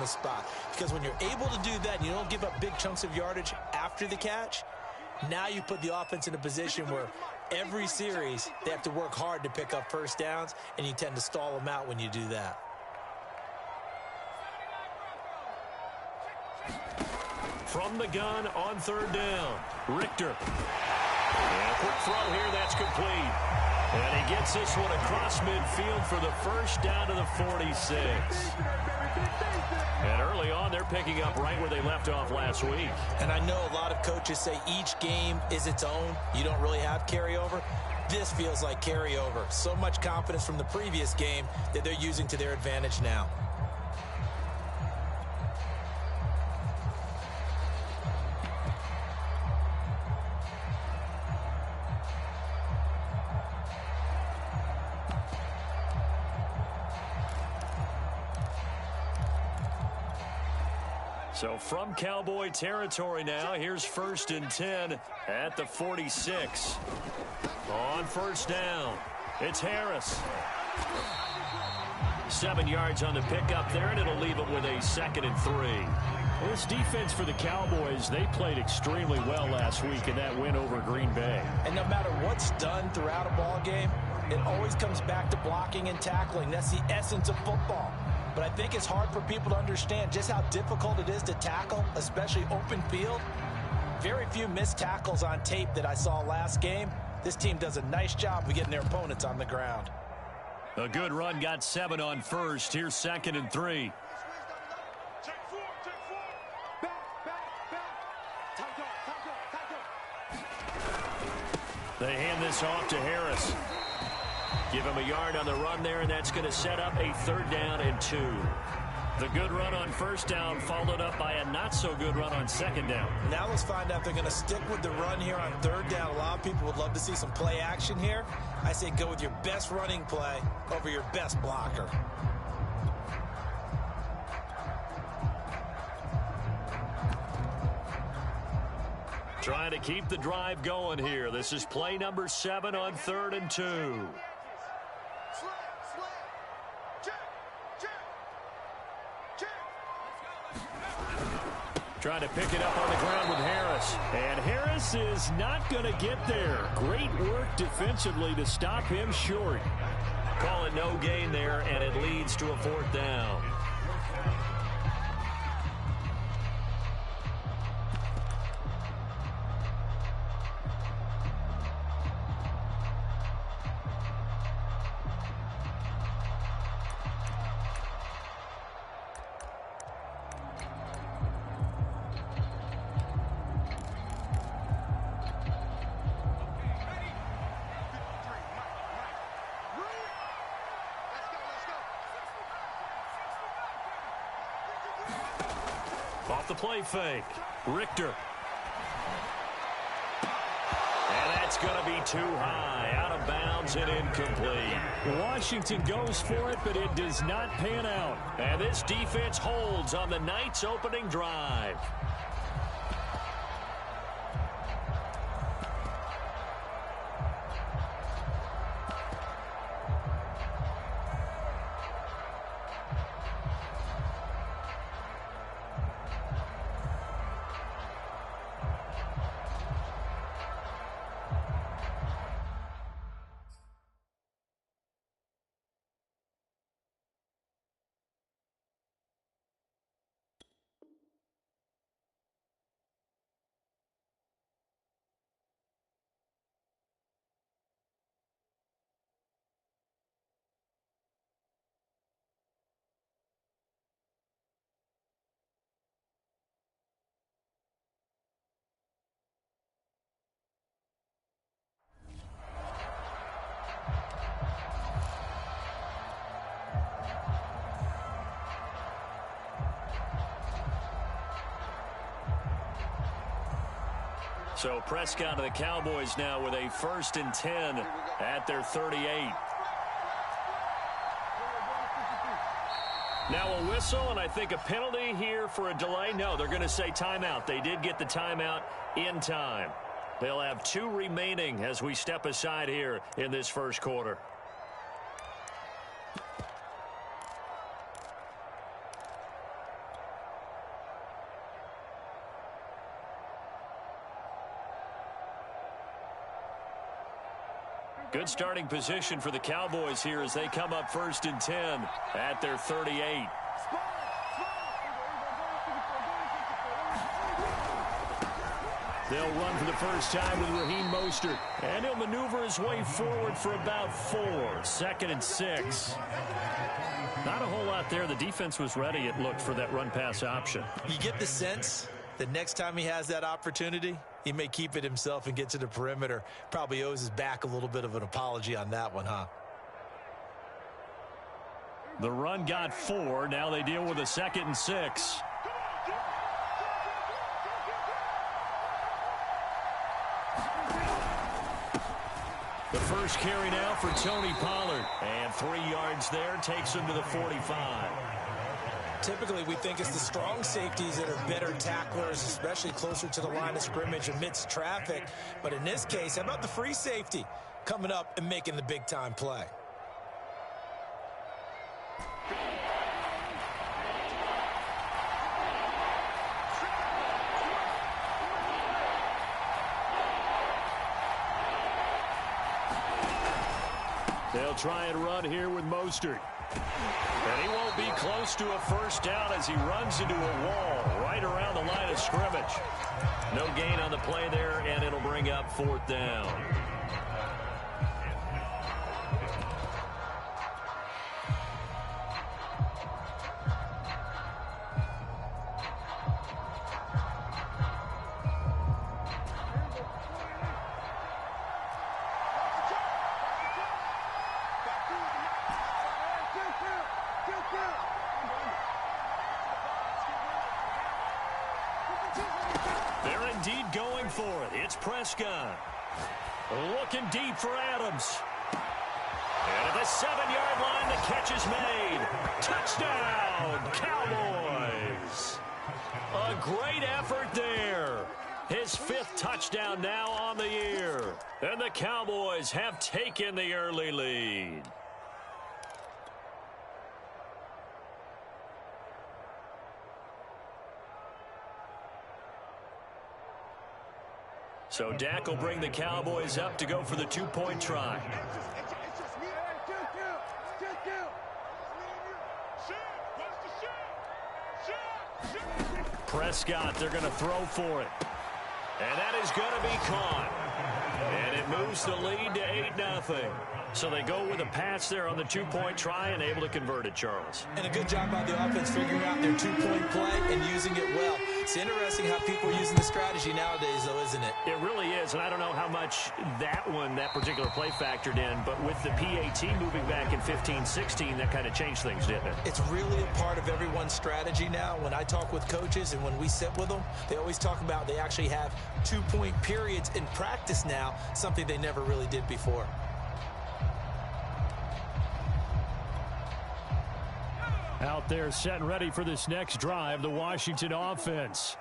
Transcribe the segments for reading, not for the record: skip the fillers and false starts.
spot. Because when you're able to do that and you don't give up big chunks of yardage after the catch, now you put the offense in a position where every series they have to work hard to pick up first downs, and you tend to stall them out when you do that. From the gun on third down, Richter. And a quick throw here, that's complete. And he gets this one across midfield for the first down to the 46. And early on, they're picking up right where they left off last week. And I know a lot of coaches say each game is its own. You don't really have carryover. This feels like carryover. So much confidence from the previous game that they're using to their advantage now. So from Cowboy territory now, here's 1st and 10 at the 46. On first down, it's Harris. 7 yards on the pickup there, and it'll leave it with a 2nd and 3. Well, this defense for the Cowboys, they played extremely well last week in that win over Green Bay. And no matter what's done throughout a ball game, it always comes back to blocking and tackling. That's the essence of football. But I think it's hard for people to understand just how difficult it is to tackle, especially open field. Very few missed tackles on tape that I saw last game. This team does a nice job of getting their opponents on the ground. A good run, got 7 on first. Here's 2nd and 3. They hand this off to Harris. Give him a yard on the run there, and that's going to set up a 3rd down and 2. The good run on first down followed up by a not-so-good run on 2nd down. Now let's find out if they're going to stick with the run here on 3rd down. A lot of people would love to see some play action here. I say go with your best running play over your best blocker. Trying to keep the drive going here. This is play number 7 on 3rd and 2. Trying to pick it up on the ground with Harris. And Harris is not going to get there. Great work defensively to stop him short. Call it no gain there, and it leads to a 4th down. Off the play fake, Richter. And that's going to be too high, out of bounds and incomplete. Washington goes for it, but it does not pan out. And this defense holds on the Knights' opening drive. So Prescott of the Cowboys now with a 1st and 10 at their 38. Now a whistle, and I think a penalty here for a delay. No, they're going to say timeout. They did get the timeout in time. They'll have 2 remaining as we step aside here in this first quarter. Good starting position for the Cowboys here as they come up 1st and 10 at their 38. They'll run for the first time with Raheem Mostert. And he'll maneuver his way forward for about 4. 2nd and 6. Not a whole lot there. The defense was ready, it looked, for that run-pass option. You get the sense that next time he has that opportunity, he may keep it himself and get to the perimeter. Probably owes his back a little bit of an apology on that one, huh? The run got 4. Now they deal with a 2nd and 6. The first carry now for Tony Pollard. And 3 yards there takes him to the 45. Typically, we think it's the strong safeties that are better tacklers, especially closer to the line of scrimmage amidst traffic. But in this case, how about the free safety coming up and making the big-time play? They'll try and run here with Mostert. And he won't be close to a first down as he runs into a wall right around the line of scrimmage. No gain on the play there, and it'll bring up 4th down. They're indeed going for it. It's Prescott. Looking deep for Adams. And at the 7-yard line, the catch is made. Touchdown, Cowboys. A great effort there. His 5th touchdown now on the year. And the Cowboys have taken the early lead. So Dak will bring the Cowboys up to go for the 2-point try. Prescott, they're going to throw for it. And that is going to be caught. And it moves the lead to 8-0. So they go with a pass there on the 2-point try and able to convert it, Charles. And a good job by the offense figuring out their 2-point play and using it well. It's interesting how people are using the strategy nowadays, though, isn't it? It really is, and I don't know how much that particular play factored in, but with the PAT moving back in 15-16, that kind of changed things, didn't it? It's really a part of everyone's strategy now. When I talk with coaches and when we sit with them, they always talk about they actually have 2-point periods in practice now, something they never really did before. Out there set and ready for this next drive, the Washington offense.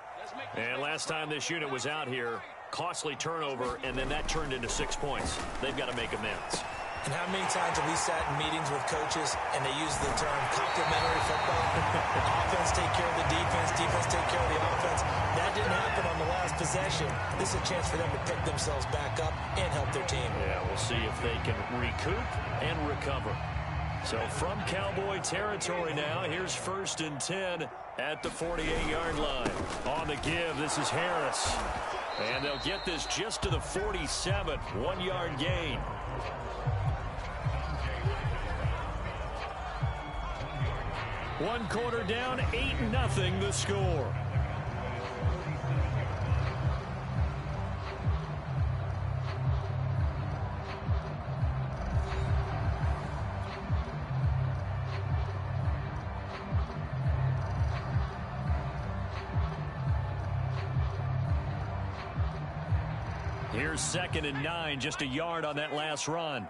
And last time this unit was out here, costly turnover, and then that turned into 6 points. They've got to make amends. And how many times have we sat in meetings with coaches and they use the term complementary football? Offense take care of the defense, defense take care of the offense. That didn't happen on the last possession. This is a chance for them to pick themselves back up and help their team. Yeah, we'll see if they can recoup and recover. So from Cowboy territory now, here's 1st and 10 at the 48-yard line. On the give, this is Harris. And they'll get this just to the 47, 1-yard gain. One quarter down, 8-0 the score. Here's 2nd and 9, just a yard on that last run.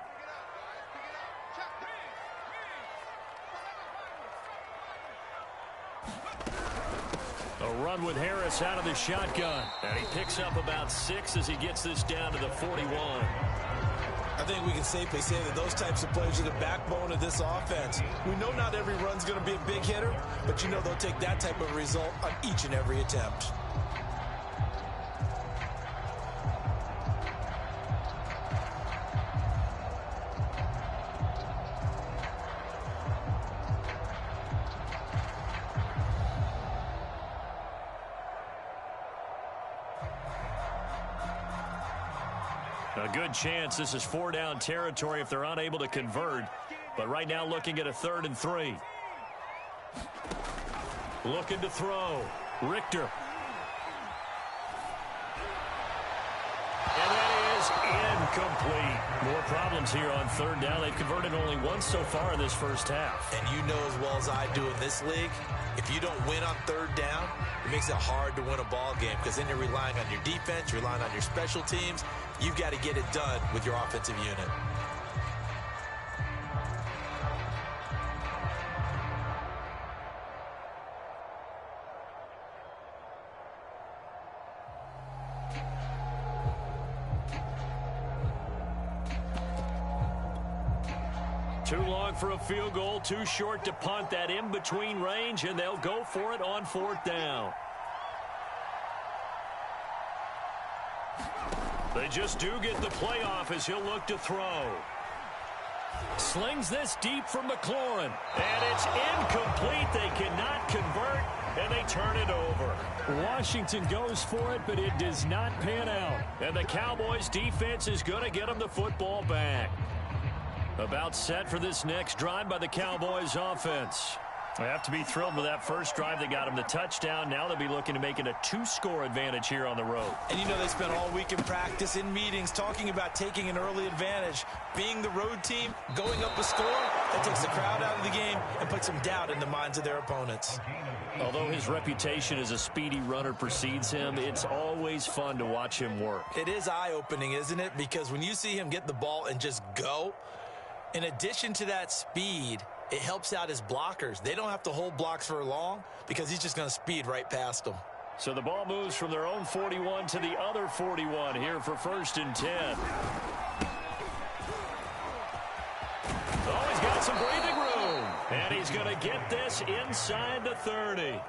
A run with Harris out of the shotgun. And he picks up about 6 as he gets this down to the 41. I think we can safely say that those types of plays are the backbone of this offense. We know not every run's going to be a big hitter, but you know they'll take that type of result on each and every attempt. A good chance this is 4-down territory if they're unable to convert. But right now looking at a 3rd and 3. Looking to throw. Richter. And that is incomplete. More problems here on 3rd down. They've converted only once so far in this first half. And you know as well as I do in this league, if you don't win on 3rd down, it makes it hard to win a ball game because then you're relying on your defense, you're relying on your special teams. You've got to get it done with your offensive unit. Too long for a field goal, too short to punt. That in-between range, and they'll go for it on 4th down. They just do get the playoff as he'll look to throw. Slings this deep from McLaurin, and it's incomplete. They cannot convert, and they turn it over. Washington goes for it, but it does not pan out. And the Cowboys' defense is going to get them the football back. About set for this next drive by the Cowboys offense. They have to be thrilled with that first drive that got them the touchdown. Now they'll be looking to make it a 2-score advantage here on the road. And you know they spent all week in practice, in meetings, talking about taking an early advantage. Being the road team, going up a score, that takes the crowd out of the game and puts some doubt in the minds of their opponents. Although his reputation as a speedy runner precedes him, it's always fun to watch him work. It is eye-opening, isn't it? Because when you see him get the ball and just go, in addition to that speed, it helps out his blockers. They don't have to hold blocks for long because he's just going to speed right past them. So the ball moves from their own 41 to the other 41 here for 1st and 10. Oh, he's got some breathing room. And he's going to get this inside the 30.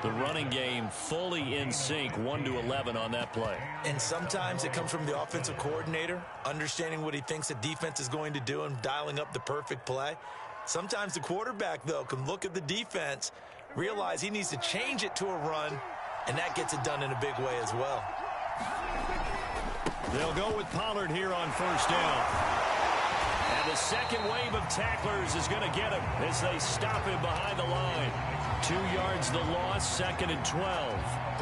The running game fully in sync, 1-11 on that play. And sometimes it comes from the offensive coordinator, understanding what he thinks the defense is going to do and dialing up the perfect play. Sometimes the quarterback, though, can look at the defense, realize he needs to change it to a run, and that gets it done in a big way as well. They'll go with Pollard here on 1st down. And the second wave of tacklers is going to get him as they stop him behind the line. 2 yards the loss, 2nd and 12.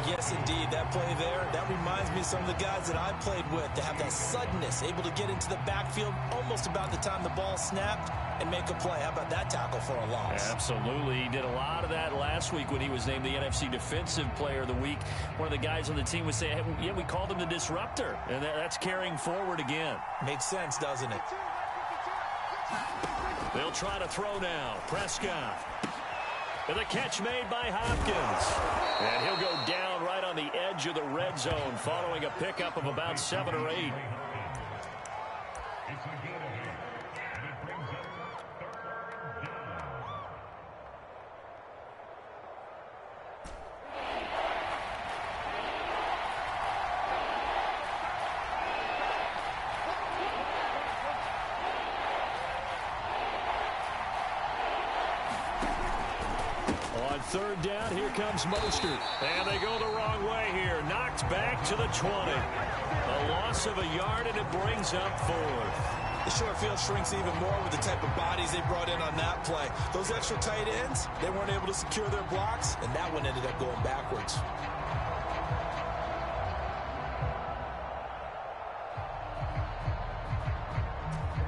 Yes, indeed. That play there, that reminds me of some of the guys that I played with to have that suddenness, able to get into the backfield almost about the time the ball snapped and make a play. How about that tackle for a loss? Absolutely. He did a lot of that last week when he was named the NFC Defensive Player of the Week. One of the guys on the team was saying, hey, yeah, we called him the disruptor, and that's carrying forward again. Makes sense, doesn't it? They'll try to throw now. Prescott. And the catch made by Hopkins. And he'll go down right on the edge of the red zone following a pickup of about 7 or 8. On 3rd down, here comes Mostert. And they go the wrong way here. Knocked back to the 20. A loss of a yard, and it brings up 4th. The short field shrinks even more with the type of bodies they brought in on that play. Those extra tight ends, they weren't able to secure their blocks, and that one ended up going backwards.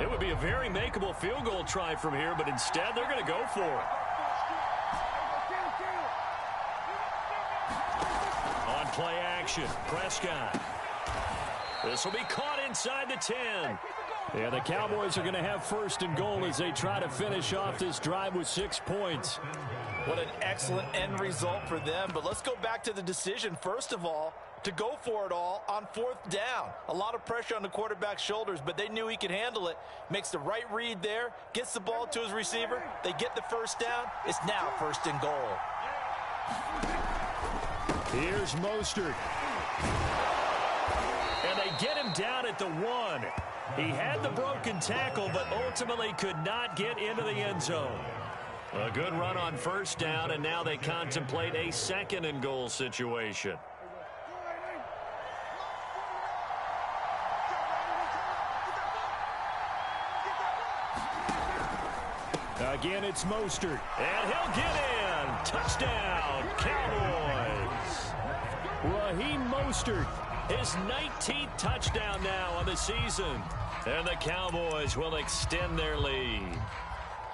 It would be a very makeable field goal try from here, but instead they're going to go for it. On play action, Prescott. This will be caught inside the 10. Yeah, the Cowboys are going to have 1st and goal as they try to finish off this drive with 6 points. What an excellent end result for them. But let's go back to the decision, first of all, to go for it all on 4th down. A lot of pressure on the quarterback's shoulders, but they knew he could handle it. Makes the right read there, gets the ball to his receiver. They get the 1st down. It's now 1st and goal. Here's Mostert. And they get him down at the 1. He had the broken tackle, but ultimately could not get into the end zone. A good run on 1st down, and now they contemplate a 2nd and goal situation. Again, it's Mostert. And he'll get in. Touchdown, Cowboys. Raheem Mostert, his 19th touchdown now on the season. And the Cowboys will extend their lead.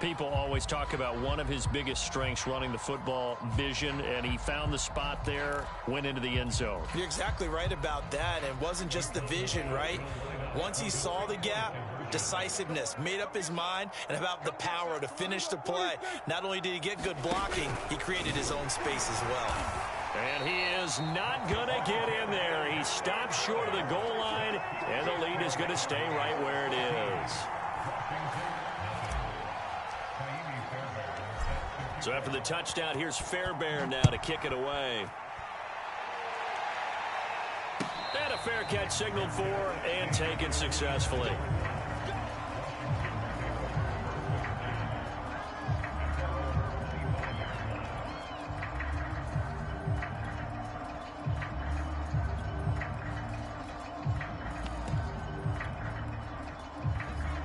People always talk about one of his biggest strengths, running the football, vision, and he found the spot there, went into the end zone. You're exactly right about that. It wasn't just the vision, right? Once he saw the gap, decisiveness, made up his mind, and about the power to finish the play. Not only did he get good blocking, he created his own space as well. And he is not going to get in there. He stops short of the goal line, and the lead is going to stay right where it is. So after the touchdown, here's Fairbairn now to kick it away. And a fair catch signaled for and taken successfully.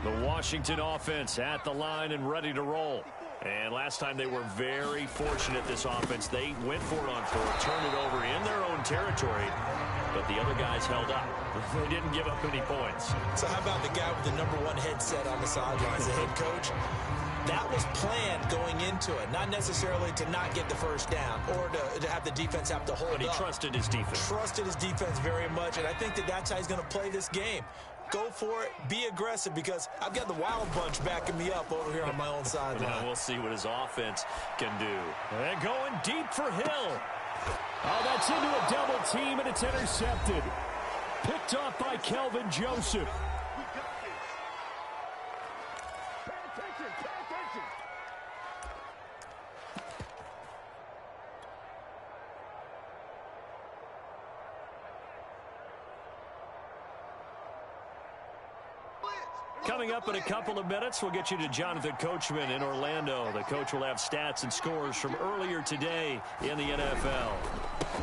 The Washington offense at the line and ready to roll. And last time they were very fortunate, this offense. They went for it on fourth, turned it over in their own territory, but the other guys held up. They didn't give up any points. So how about the guy with the #1 headset on the sidelines, the head coach? That was planned going into it, not necessarily to not get the first down or to have the defense have to hold up. But he trusted his defense. Trusted his defense very much, and I think that's how he's going to play this game. Go for it, be aggressive, because I've got the Wild Bunch backing me up over here on my own sideline. Now we'll see what his offense can do. And going deep for Hill. Oh, that's into a double team, and it's intercepted. Picked off by Kelvin Joseph. Coming up in a couple of minutes, we'll get you to Jonathan Coachman in Orlando. The coach will have stats and scores from earlier today in the NFL.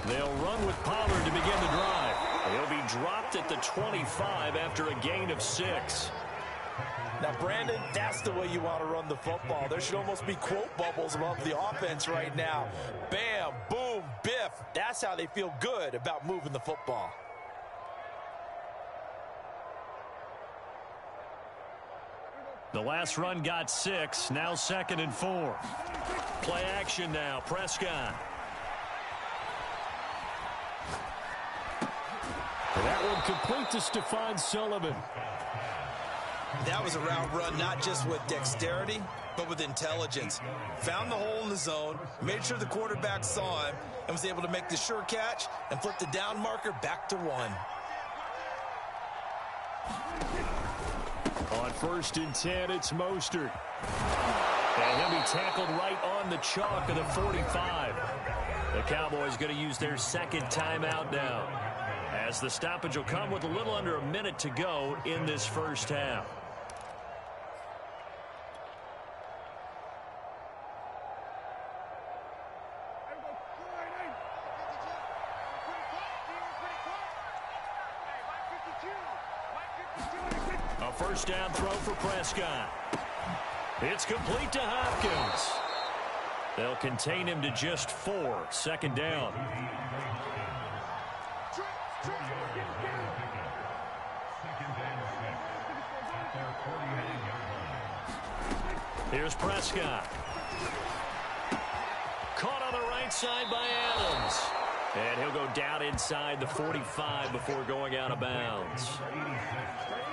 They'll run with Pollard to begin the drive. He'll be dropped at the 25 after a gain of 6. Now, Brandon, that's the way you want to run the football. There should almost be quote bubbles above the offense right now. Bam, boom, biff. That's how they feel good about moving the football. The last run got 6, now 2nd and 4. Play action now, Prescott. That one complete to Stephon Sullivan. That was a route run not just with dexterity, but with intelligence. Found the hole in the zone, made sure the quarterback saw him, and was able to make the sure catch and flip the down marker back to 1. On 1st and 10, it's Mostert. And he'll be tackled right on the chalk of the 45. The Cowboys going to use their second timeout now, as the stoppage will come with a little under a minute to go in this first half. First down throw for Prescott. It's complete to Hopkins. They'll contain him to just 4. 2nd down. Here's Prescott. Caught on the right side by Adams. And he'll go down inside the 45 before going out of bounds.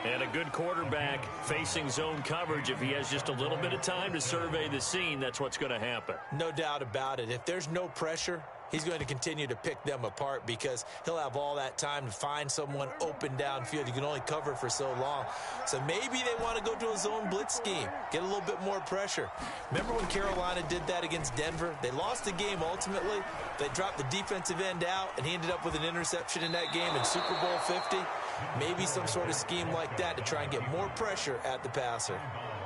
And a good quarterback facing zone coverage, if he has just a little bit of time to survey the scene, that's what's going to happen. No doubt about it. If there's no pressure, he's going to continue to pick them apart because he'll have all that time to find someone open downfield. You can only cover for so long. So maybe they want to go to a zone blitz scheme, get a little bit more pressure. Remember when Carolina did that against Denver? They lost the game ultimately. They dropped the defensive end out, and he ended up with an interception in that game in Super Bowl 50. Maybe some sort of scheme like that to try and get more pressure at the passer.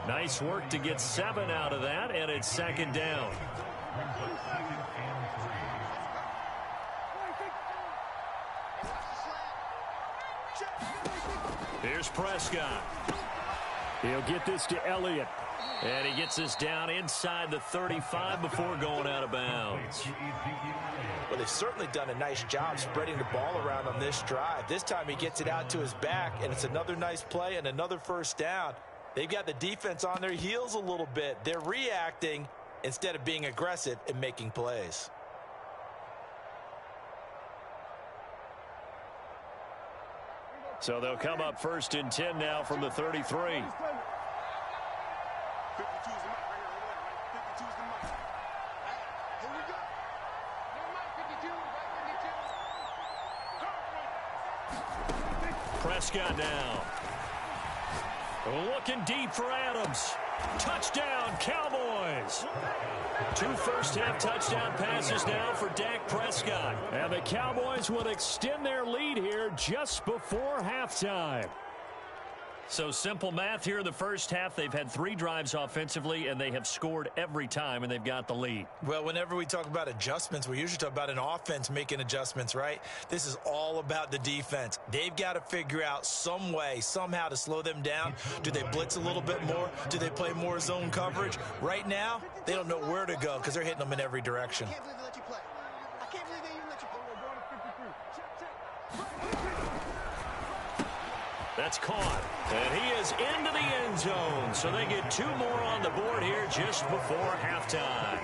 Nice work to get 7 out of that, and it's 2nd down. Here's Prescott. He'll get this to Elliott. And he gets this down inside the 35 before going out of bounds. Well, they've certainly done a nice job spreading the ball around on this drive. This time he gets it out to his back, and it's another nice play and another first down. They've got the defense on their heels a little bit. They're reacting instead of being aggressive and making plays. So they'll come up 1st and 10 now from the 33. Prescott now. Looking deep for Adams. Touchdown, Cowboys. 2 first-half touchdown passes now for Dak Prescott. And the Cowboys will extend their lead here just before halftime. So simple math here in the first half. They've had 3 drives offensively, and they have scored every time, and they've got the lead. Well, whenever we talk about adjustments, we usually talk about an offense making adjustments, right? This is all about the defense. They've got to figure out some way, somehow to slow them down. Do they blitz a little bit more? Do they play more zone coverage? Right now, they don't know where to go because they're hitting them in every direction. I can't believe they let you play. I can't believe they even let you play. That's caught. And he is into the end zone. So they get 2 more on the board here just before halftime.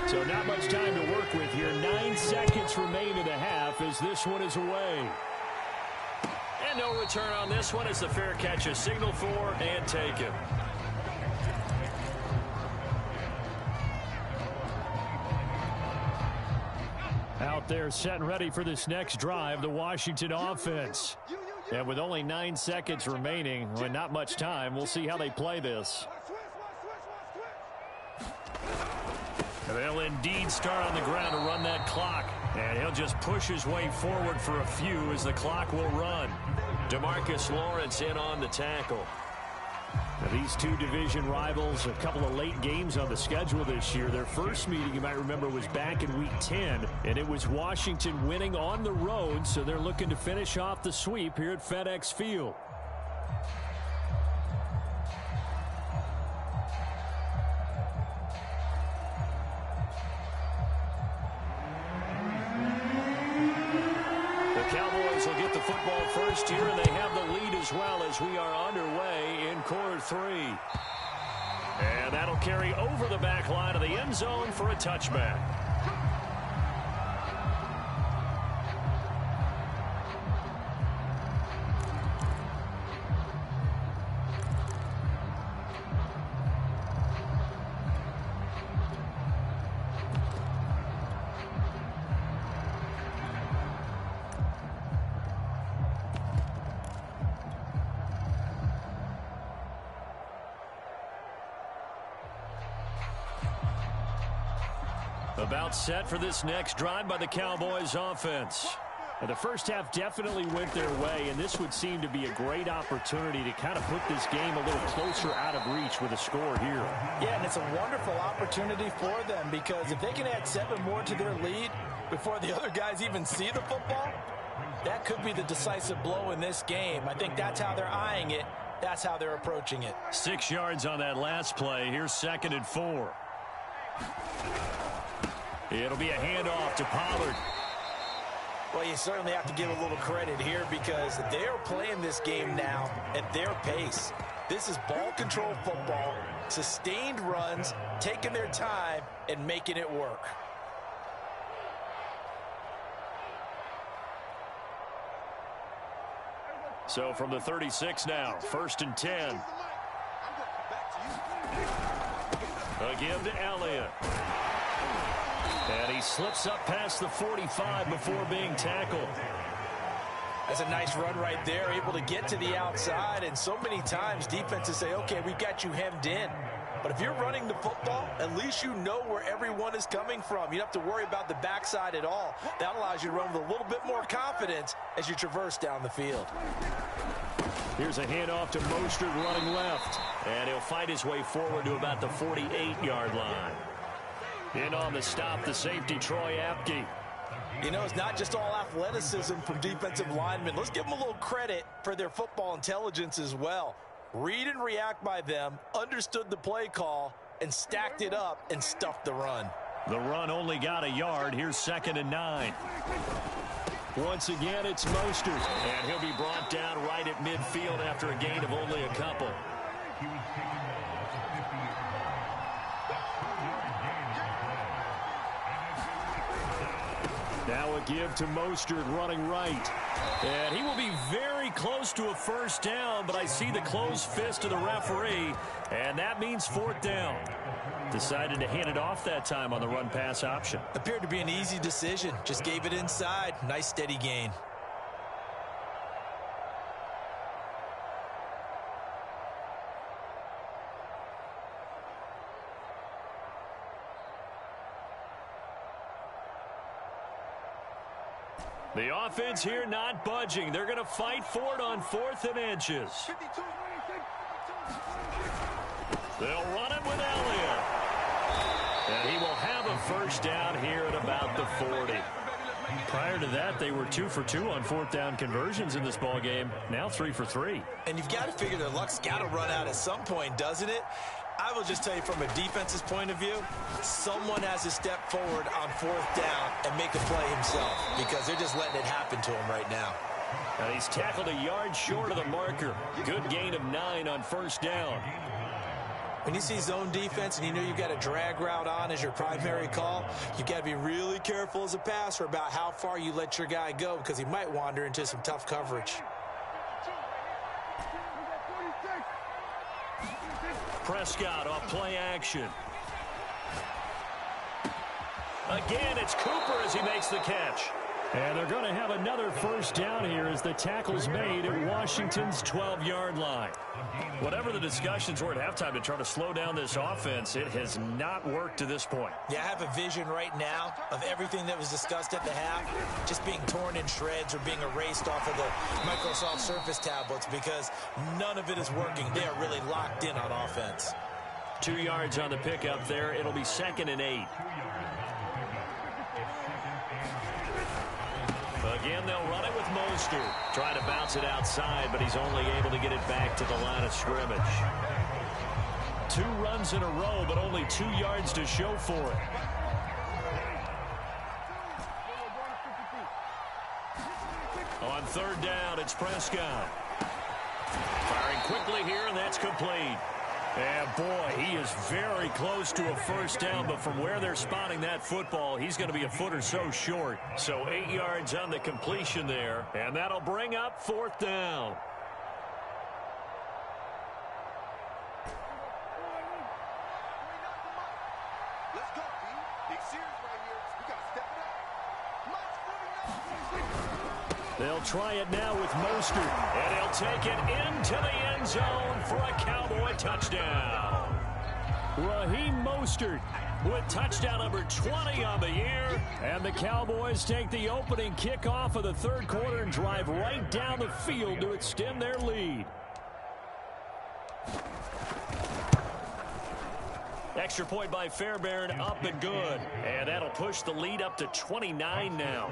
So not much time to work with here. 9 seconds remain in the half as this one is away. And no return on this one as the fair catch is signaled for and taken. Out there set and ready for this next drive, the Washington offense. And with only 9 seconds remaining, and not much time, we'll see how they play this. They'll indeed start on the ground to run that clock. And he'll just push his way forward for a few as the clock will run. DeMarcus Lawrence in on the tackle. Now these 2 division rivals, a couple of late games on the schedule this year. Their first meeting, you might remember, was back in Week 10, and it was Washington winning on the road, so they're looking to finish off the sweep here at FedEx Field. The Cowboys will get the football first here, and they have the lead as well as we are underway in quarter 3. And that'll carry over the back line of the end zone for a touchback. About set for this next drive by the Cowboys offense. And the first half definitely went their way, and this would seem to be a great opportunity to kind of put this game a little closer out of reach with a score here. Yeah, and it's a wonderful opportunity for them because if they can add 7 more to their lead before the other guys even see the football, that could be the decisive blow in this game. I think that's how they're eyeing it. That's how they're approaching it. 6 yards on that last play. Here's 2nd and 4. It'll be a handoff to Pollard. Well, you certainly have to give a little credit here because they're playing this game now at their pace. This is ball control football, sustained runs, taking their time and making it work. So from the 36 now, 1st and 10. A give to Elliott. And he slips up past the 45 before being tackled. That's a nice run right there, able to get to the outside. And so many times defenses say, okay, we've got you hemmed in. But if you're running the football, at least you know where everyone is coming from. You don't have to worry about the backside at all. That allows you to run with a little bit more confidence as you traverse down the field. Here's a handoff to Mostert running left. And he'll fight his way forward to about the 48-yard line. In on the stop, the safety, Troy Apke. You know, it's not just all athleticism from defensive linemen. Let's give them a little credit for their football intelligence as well. Read and react by them, understood the play call, and stacked it up and stuffed the run. The run only got a yard. Here's 2nd and 9. Once again, it's Mostert, and he'll be brought down right at midfield after a gain of only a couple. Now a give to Mostert running right. And he will be very close to a first down, but I see the closed fist of the referee, and that means 4th down. Decided to hand it off that time on the run-pass option. Appeared to be an easy decision. Just gave it inside. Nice steady gain. The offense here not budging. They're going to fight for it on 4th and inches. They'll run it with Elliott. And he will have a first down here at about the 40. Prior to that, they were 2 for 2 on 4th down conversions in this ball game. Now 3 for 3. And you've got to figure their luck's got to run out at some point, doesn't it? I will just tell you from a defense's point of view, someone has to step forward on 4th down and make a play himself because they're just letting it happen to him right now. And he's tackled a yard short of the marker. Good gain of 9 on first down. When you see zone defense and you know you've got a drag route on as your primary call, you've got to be really careful as a passer about how far you let your guy go because he might wander into some tough coverage. Prescott off play action. Again, it's Cooper as he makes the catch. And they're going to have another first down here as the tackle's made at Washington's 12-yard line. Whatever the discussions were at halftime to try to slow down this offense, it has not worked to this point. Yeah, I have a vision right now of everything that was discussed at the half just being torn in shreds or being erased off of the Microsoft Surface tablets because none of it is working. They are really locked in on offense. 2 yards on the pickup there. It'll be 2nd and 8. Again, they'll run it with Mostert. Trying to bounce it outside, but he's only able to get it back to the line of scrimmage. 2 runs in a row, but only 2 yards to show for it. On 3rd down, it's Prescott. Firing quickly here, and that's complete. And, boy, he is very close to a first down, but from where they're spotting that football, he's going to be a foot or so short. So 8 yards on the completion there, and that'll bring up 4th down. Let's go, B. Big series right here. We got to step it up. They'll try it now with Mostert, and he'll take it into the end zone for a Cowboy touchdown. Raheem Mostert with touchdown number 20 on the year, and the Cowboys take the opening kickoff of the 3rd quarter and drive right down the field to extend their lead. Extra point by Fairbairn, up and good, and that'll push the lead up to 29 now.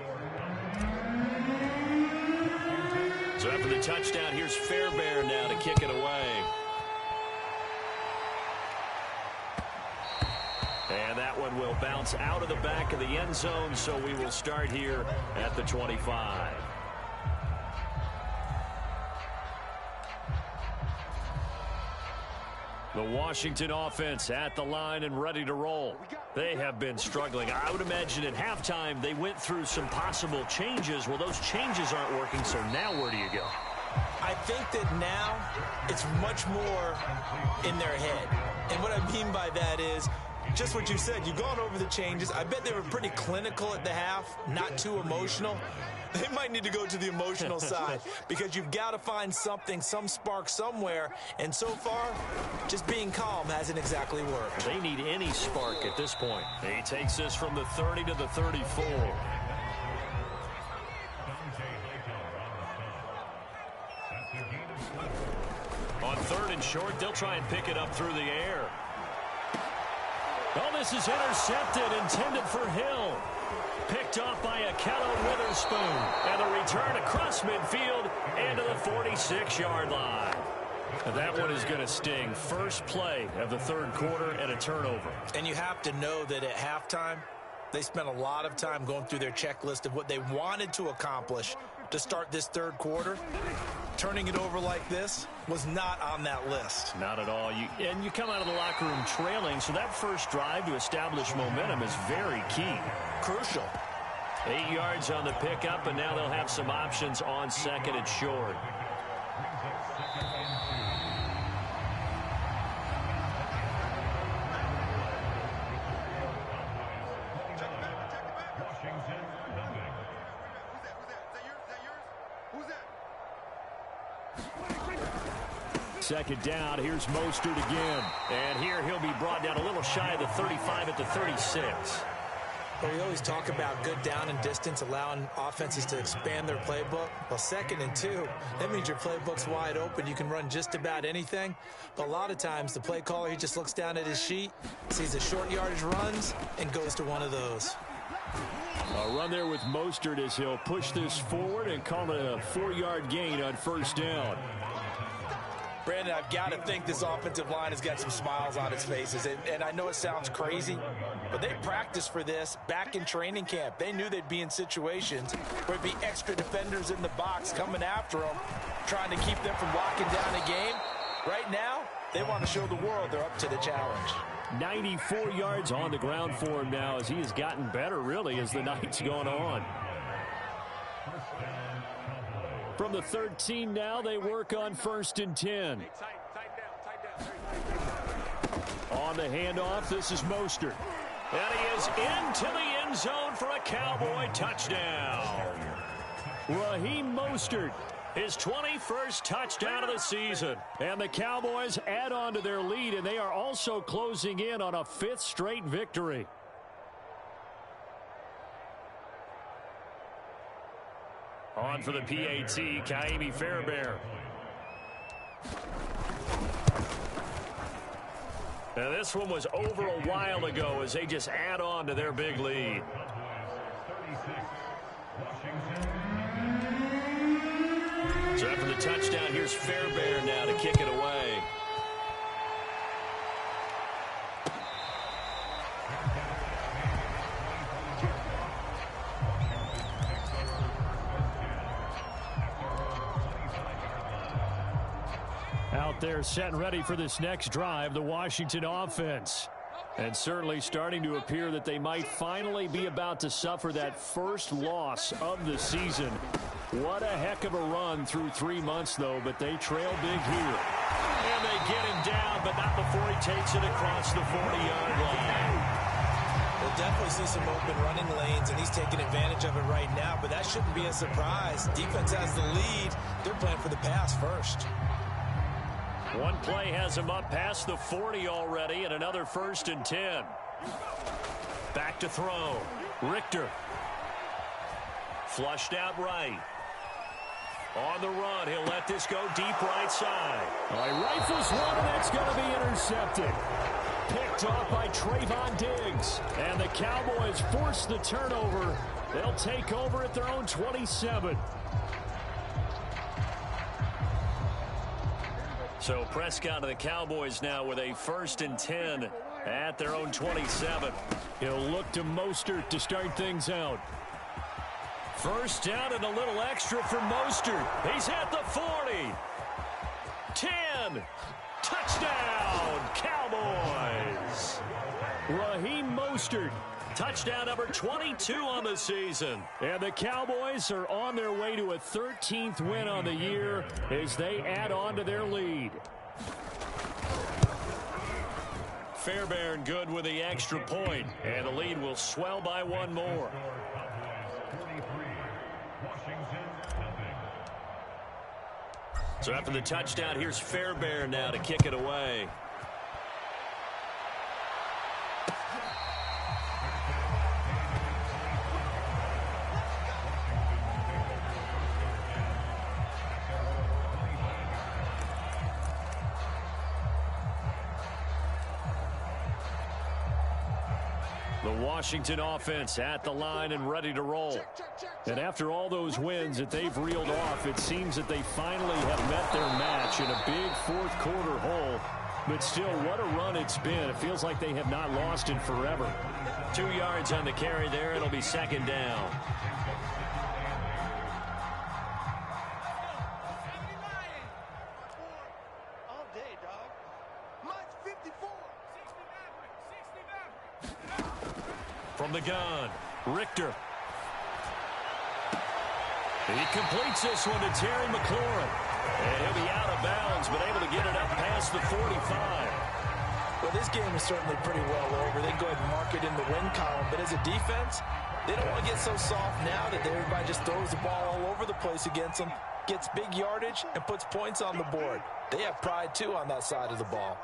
So after the touchdown, here's Fairbairn now to kick it away. And that one will bounce out of the back of the end zone, so we will start here at the 25. The Washington offense at the line and ready to roll. They have been struggling. I would imagine at halftime they went through some possible changes. Well, those changes aren't working, so now where do you go? I think that now it's much more in their head. And what I mean by that is just what you said. You've gone over the changes. I bet they were pretty clinical at the half, not too emotional. They might need to go to the emotional side because you've got to find something, some spark somewhere. And so far, just being calm hasn't exactly worked. They need any spark at this point. He takes this from the 30 to the 34. On 3rd and short, they'll try and pick it up through the air. Oh, this is intercepted, intended for Hill. Picked off by Akello Witherspoon. And the return across midfield and to the 46-yard line. And that one is going to sting. First play of the third quarter and a turnover. And you have to know that at halftime, they spent a lot of time going through their checklist of what they wanted to accomplish to start this third quarter. Turning it over like this was not on that list. Not at all. And you come out of the locker room trailing, so that first drive to establish momentum is very key. Crucial. 8 yards on the pickup, and now they'll have some options on second and short. Second down, here's Mostert again. And here he'll be brought down a little shy of the 35 at the 36. Well, we always talk about good down and distance, allowing offenses to expand their playbook. Well, second and 2, that means your playbook's wide open. You can run just about anything. But a lot of times, the play caller, he just looks down at his sheet, sees the short yardage runs, and goes to one of those. A run there with Mostert as he'll push this forward and call it a 4-yard gain on first down. Brandon, I've got to think this offensive line has got some smiles on its faces. And I know it sounds crazy, but they practiced for this back in training camp. They knew they'd be in situations where there'd be extra defenders in the box coming after them, trying to keep them from locking down a game. Right now, they want to show the world they're up to the challenge. 94 yards on the ground for him now as he has gotten better, really, as the night's gone on. From the 13 now, they work on first and 10. On the handoff, this is Mostert. And he is into the end zone for a Cowboy touchdown. Raheem Mostert, his 21st touchdown of the season. And the Cowboys add on to their lead, and they are also closing in on a 5th straight victory. On for the PAT, Kaimi Fairbairn. Now this one was over a while ago as they just add on to their big lead. So after the touchdown, here's Fairbairn now to kick it away. Out there set and ready for this next drive, the Washington offense. And certainly starting to appear that they might finally be about to suffer that first loss of the season. What a heck of a run through 3 months, though, but they trail big here. And they get him down, but not before he takes it across the 40-yard line. We'll definitely see some open running lanes, and he's taking advantage of it right now, but that shouldn't be a surprise. Defense has the lead. They're playing for the pass first. One play has him up past the 40 already, and another first and 10. Back to throw. Richter. Flushed out right. On the run, he'll let this go deep right side. He rifles one, and that's going to be intercepted. Picked off by Trayvon Diggs. And the Cowboys force the turnover. They'll take over at their own 27. So Prescott and the Cowboys now with a first and 10 at their own 27. He'll look to Mostert to start things out. First down and a little extra for Mostert. He's at the 40. 10. Touchdown, Cowboys. Raheem Mostert. Touchdown number 22 on the season. And the Cowboys are on their way to a 13th win on the year as they add on to their lead. Fairbairn good with the extra point, and the lead will swell by one more. So after the touchdown, here's Fairbairn now to kick it away. The Washington offense at the line and ready to roll. And after all those wins that they've reeled off, it seems that they finally have met their match in a big fourth quarter hole. But still, what a run it's been. It feels like they have not lost in forever. 2 yards on the carry there. It'll be second down. All day, dog. Mine's 54. From the gun, Richter. He completes this one to Terry McLaurin. And he'll be out of bounds, but able to get it up past the 45. Well, this game is certainly pretty well over. They can go ahead and mark it in the win column. But as a defense, they don't want to get so soft now that everybody just throws the ball all over the place against them, gets big yardage, and puts points on the board. They have pride, too, on that side of the ball.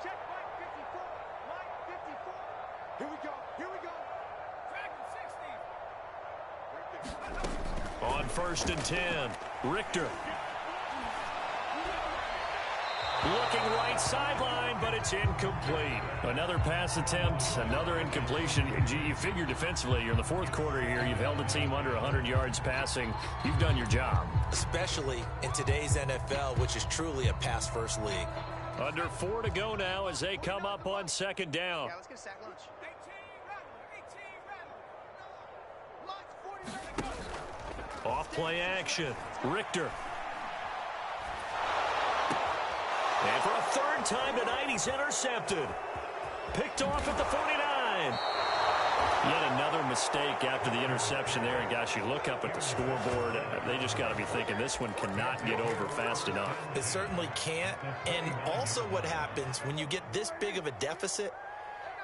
Check line 54. Line 54. Here we go. Here we go. Dragon 60. On 1st and 10, Richter. Looking right sideline, but it's incomplete. Another pass attempt, another incompletion. You figure defensively, you're in the fourth quarter here. You've held the team under 100 yards passing. You've done your job. Especially in today's NFL, which is truly a pass-first league. Under 4 to go now as they come up on second down. Yeah, let's get a sack lunch. 18 Line's 40. Off play action, Richter. And for a third time tonight, he's intercepted. Picked off at the 49. Yet another mistake after the interception there. And, gosh, you look up at the scoreboard. They just got to be thinking this one cannot get over fast enough. It certainly can't. And also what happens when you get this big of a deficit,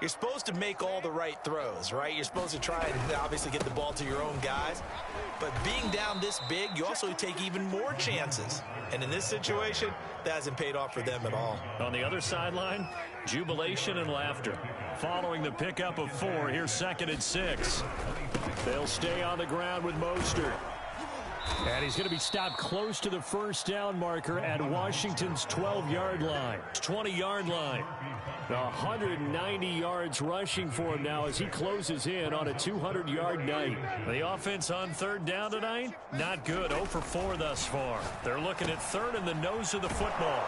you're supposed to make all the right throws, right? You're supposed to try and obviously get the ball to your own guys. But being down this big, you also take even more chances. And in this situation, that hasn't paid off for them at all. On the other sideline, jubilation and laughter. Following the pickup of 4, here's 2nd and 6. They'll stay on the ground with Mostert. And he's going to be stopped close to the first down marker at Washington's 12-yard line. 20-yard line. 190 yards rushing for him now as he closes in on a 200-yard night. The offense on 3rd down tonight, not good. 0 for 4 thus far. They're looking at 3rd in the nose of the football.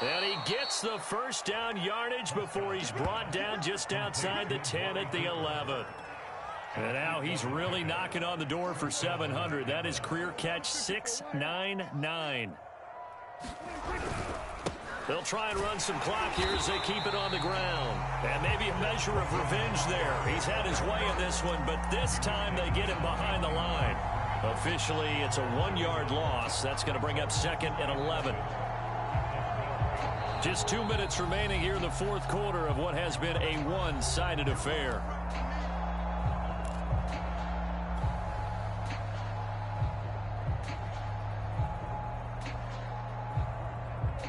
And he gets the first down yardage before he's brought down just outside the 10 at the 11. And now he's really knocking on the door for 700. That is career catch 699. They'll try and run some clock here as they keep it on the ground. And maybe a measure of revenge there. He's had his way in this one, but this time they get him behind the line. Officially, it's a 1-yard loss. That's going to bring up 2nd and 11. Just 2 minutes remaining here in the fourth quarter of what has been a one-sided affair.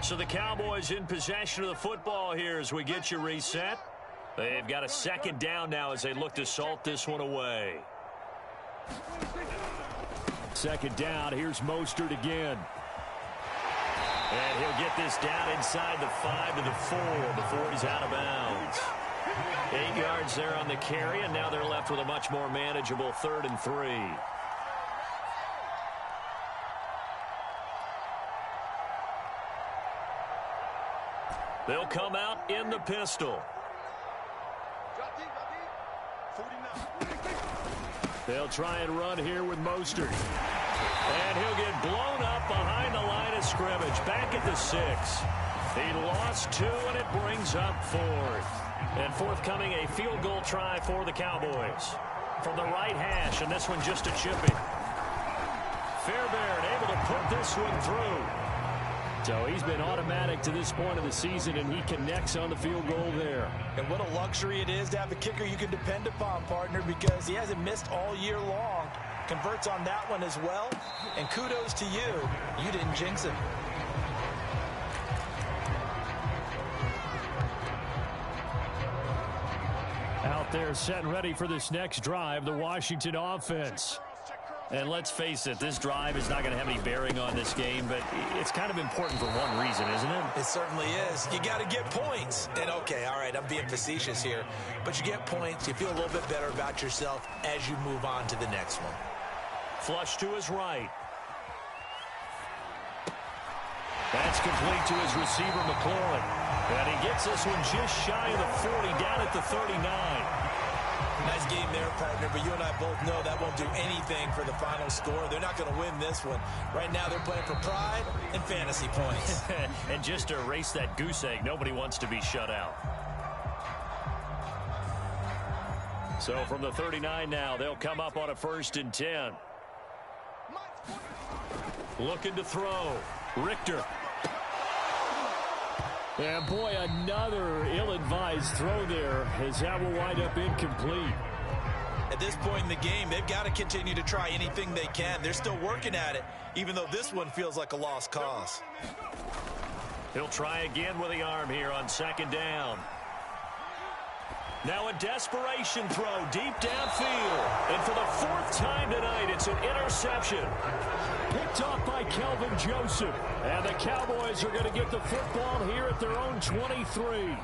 So the Cowboys in possession of the football here as we get you reset. They've got a 2nd down now as they look to salt this one away. 2nd down. Here's Mostert again. And he'll get this down inside the 5 to the 4 before he's out of bounds. 8 yards there on the carry, and now they're left with a much more manageable 3rd and 3. They'll come out in the pistol. Drop deep, 49. They'll try and run here with Mostert. And he'll get blown up behind the line of scrimmage. Back at the 6. He lost 2, and it brings up 4th. And forthcoming, a field goal try for the Cowboys. From the right hash, and this one just a chipping. Fairbairn able to put this one through. So he's been automatic to this point of the season, and he connects on the field goal there. And what a luxury it is to have a kicker you can depend upon, partner, because he hasn't missed all year long. Converts on that one as well. And kudos to you. You didn't jinx it. Out there set and ready for this next drive, the Washington offense. And let's face it, this drive is not going to have any bearing on this game, but it's kind of important for one reason, isn't it? It certainly is. You got to get points. And, okay, all right, I'm being facetious here, but you get points, you feel a little bit better about yourself as you move on to the next one. Flush to his right. That's complete to his receiver, McLaurin. And he gets this one just shy of the 40, down at the 39. Nice game there, partner, but you and I both know that won't do anything for the final score. They're not going to win this one. Right now, they're playing for pride and fantasy points. And just to erase that goose egg, nobody wants to be shut out. So from the 39 now, they'll come up on a 1st and 10. Looking to throw. Richter. And boy, another ill-advised throw there, as that will wind up incomplete. At this point in the game, they've got to continue to try anything they can. They're still working at it, even though this one feels like a lost cause. He'll try again with the arm here on 2nd down. Now a desperation throw deep downfield. And for the 4th time tonight, it's an interception. Picked off by Kelvin Joseph. And the Cowboys are going to get the football here at their own 23.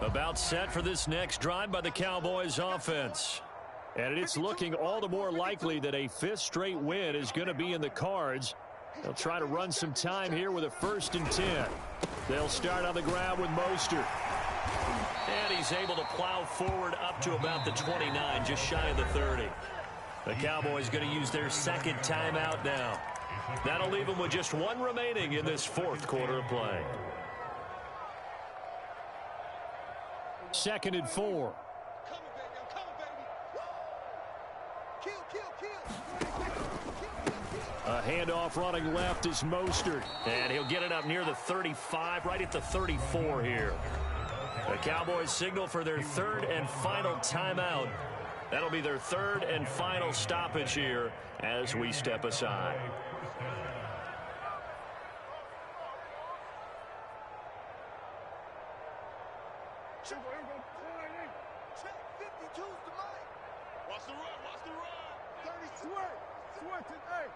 About set for this next drive by the Cowboys offense. And it's looking all the more likely that a 5th straight win is going to be in the cards. They'll try to run some time here with a 1st and 10. They'll start on the ground with Mostert. And he's able to plow forward up to about the 29, just shy of the 30. The Cowboys going to use their 2nd timeout now. That'll leave them with just 1 remaining in this 4th quarter of play. 2nd and 4. A handoff running left is Mostert. And he'll get it up near the 35, right at the 34 here. The Cowboys signal for their 3rd and final timeout. That'll be their 3rd and final stoppage here as we step aside. Watch the run, watch the run. 30 sweat today.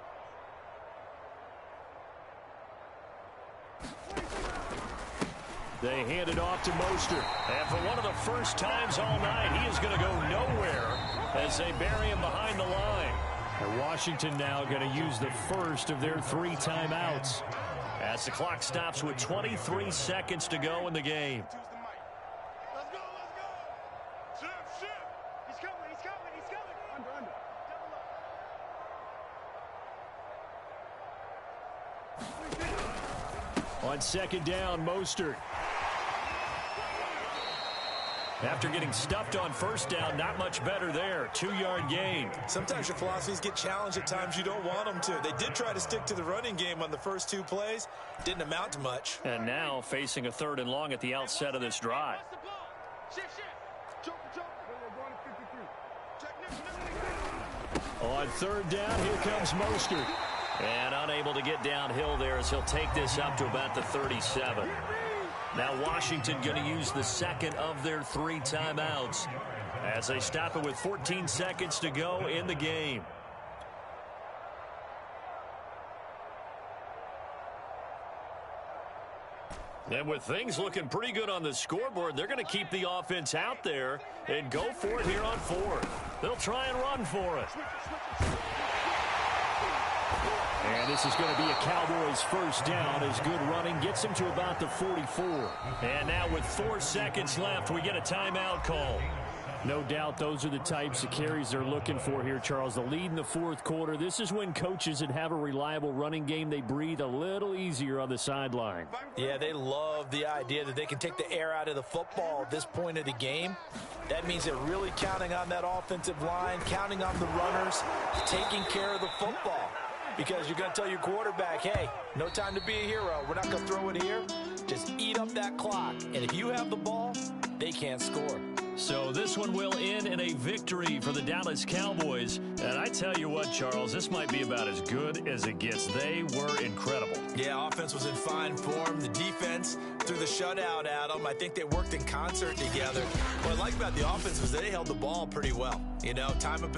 They hand it off to Mostert. And for one of the first times all night, he is going to go nowhere as they bury him behind the line. And Washington now going to use the first of their 3 timeouts as the clock stops with 23 seconds to go in the game. Let's go, let's go. Shift. He's coming. Under. Double up. On 2nd down, Mostert. After getting stuffed on 1st down, not much better there. 2-yard gain. Sometimes your philosophies get challenged at times you don't want them to. They did try to stick to the running game on the first 2 plays. Didn't amount to much. And now facing a 3rd and long at the outset of this drive. Shift. Jump. On 3rd down, here comes Mostert. And unable to get downhill there as he'll take this up to about the 37. Now Washington going to use the 2nd of their 3 timeouts as they stop it with 14 seconds to go in the game. And with things looking pretty good on the scoreboard, they're going to keep the offense out there and go for it here on 4th. They'll try and run for it. And this is going to be a Cowboys 1st down as good running gets him to about the 44. And now with 4 seconds left, we get a timeout call. No doubt those are the types of carries they're looking for here, Charles. The lead in the 4th quarter. This is when coaches that have a reliable running game, they breathe a little easier on the sideline. Yeah, they love the idea that they can take the air out of the football at this point of the game. That means they're really counting on that offensive line, counting on the runners, taking care of the football. Because you're going to tell your quarterback, hey, no time to be a hero. We're not going to throw it here. Just eat up that clock. And if you have the ball, they can't score. So this one will end in a victory for the Dallas Cowboys. And I tell you what, Charles, this might be about as good as it gets. They were incredible. Yeah, offense was in fine form. The defense through the shutout, Adam. I think they worked in concert together. What I like about the offense was they held the ball pretty well. You know, time of